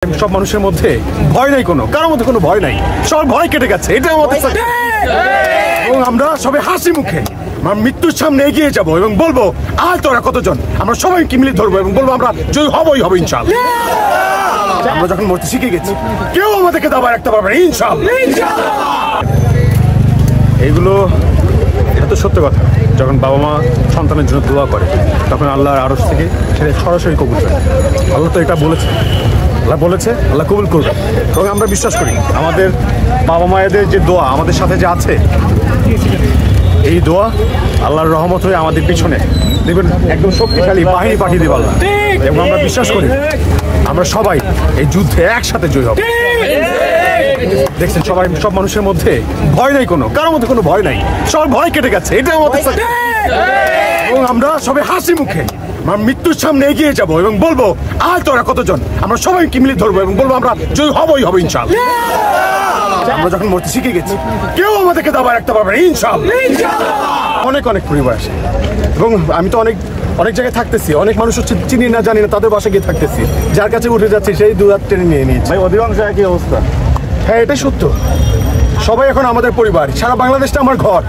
সব মানুষের মধ্যে ভয় নাই, কারোর মধ্যে কোনো ভয় নাই, সবার ভয় কেটে গেছে। এটা আমাদের এবং আমরা সবাই হাসি মুখে মৃত্যুর সামনে এগিয়ে যাব এবং বলবো আর তোরা কতজন, আমরা সবাই মিলে ধরবো এবং বলবো আমরা জয় হবই হবো ইনশাআল্লাহ। আমরা যখন মরতে শিখে গেছি কেউ আমাদেরকে দাবা রাখতে পারবে না ইনশাআল্লাহ। এইগুলো এটা তো সত্য কথা, যখন বাবা মা সন্তানের জন্য দোয়া করে তখন আল্লাহর আরশ থেকে সেটা সরাসরি কবুল করে। আল্লাহ তো এটা বলেছে, আল্লাহ কবুল করবে এবং আমরা বিশ্বাস করি আমাদের বাবা মায়েদের যে দোয়া আমাদের সাথে যে আছে, এই দোয়া আল্লাহর রহমত হয়ে আমাদের পিছনে দেখবেন একদম শক্তিশালী বাহিনী পাঠিয়ে দেবে আল্লাহ। এবং আমরা বিশ্বাস করি আমরা সবাই এই যুদ্ধে একসাথে জয়ী হব। দেখছেন সব মানুষের মধ্যে ভয় নাই, কারোর মধ্যে কোনো ভয় নাই, সবার ভয় কেটে গেছে। এটা আমাদের এবং আমরা সবাই হাসি মুখে মৃত্যুর সামনে এগিয়ে যাব এবং বলবো আর তোরা কতজন, আমরা সবাই মিলে ধরবো এবং বলবো আমরা জয় হবই হবো ইনশাআল্লাহ। আমরা যখন মরতে শিখে গেছি কেউ আমাদেরকে দাবা রাখতে পারবে না ইনশাআল্লাহ। অনেক পরিবার আসে এবং আমি তো অনেক জায়গায় থাকতেছি, অনেক মানুষ হচ্ছে চিনি না জানি না তাদের বাসায় গিয়ে থাকতেছি, যার কাছে উঠে যাচ্ছি সেই দু হাত টেনে নিয়ে নিয়েছি। অধিকাংশ একই অবস্থা। হ্যাঁ, এটাই সত্য, সবাই এখন আমাদের পরিবার, সারা বাংলাদেশটা আমার ঘর।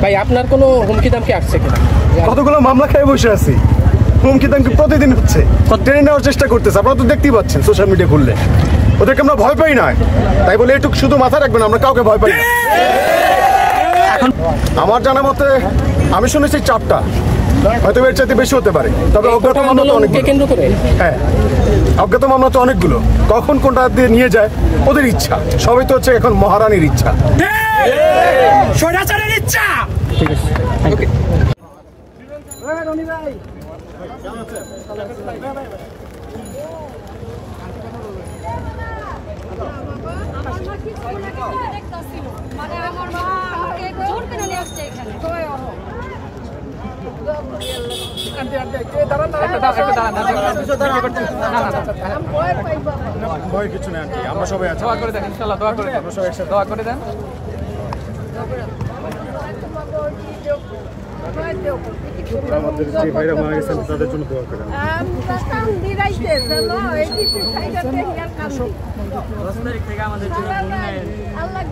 ভাই আপনার কোনো হুমকি দামকি আসছে কিনা? কতগুলো মামলা খেয়ে বসে আছি, হুমকি দামকি প্রতিদিন হচ্ছে, টেনে নেওয়ার চেষ্টা করতেছে। আপনারা তো দেখতেই পাচ্ছেন সোশ্যাল মিডিয়া খুললে, ওদেরকে আমরা ভয় পাই না, তাই বলে এটুকু শুধু মাথা রাখবেন আমরা কাউকে ভয় পাই না। এখন আমার জানা মতে আমি শুনেছি 4টা, হয়তো এর চাইতে বেশি হতে পারে, তবে অজ্ঞাত মামলা তো অনেকগুলো। হ্যাঁ, অজ্ঞাত মামলা তো অনেকগুলো, কখন কোনটা দিয়ে নিয়ে যায় ওদের ইচ্ছা। সবাই তো হচ্ছে এখন মহারানীর ইচ্ছা, স্বৈরাচারের ইচ্ছা। ঠিক আছে, ওকে। ভয় কিছু নেই, আমরা সবাই আছি। দোয়া করে দেন ইনশাআল্লাহ, দোয়া করে দেন, আমরা সবাই একসাথে দোয়া করে দেন। আমাদের যে ভাইরা মারা গেছেন তাদের জন্য দোয়া করেন। আল্লাহ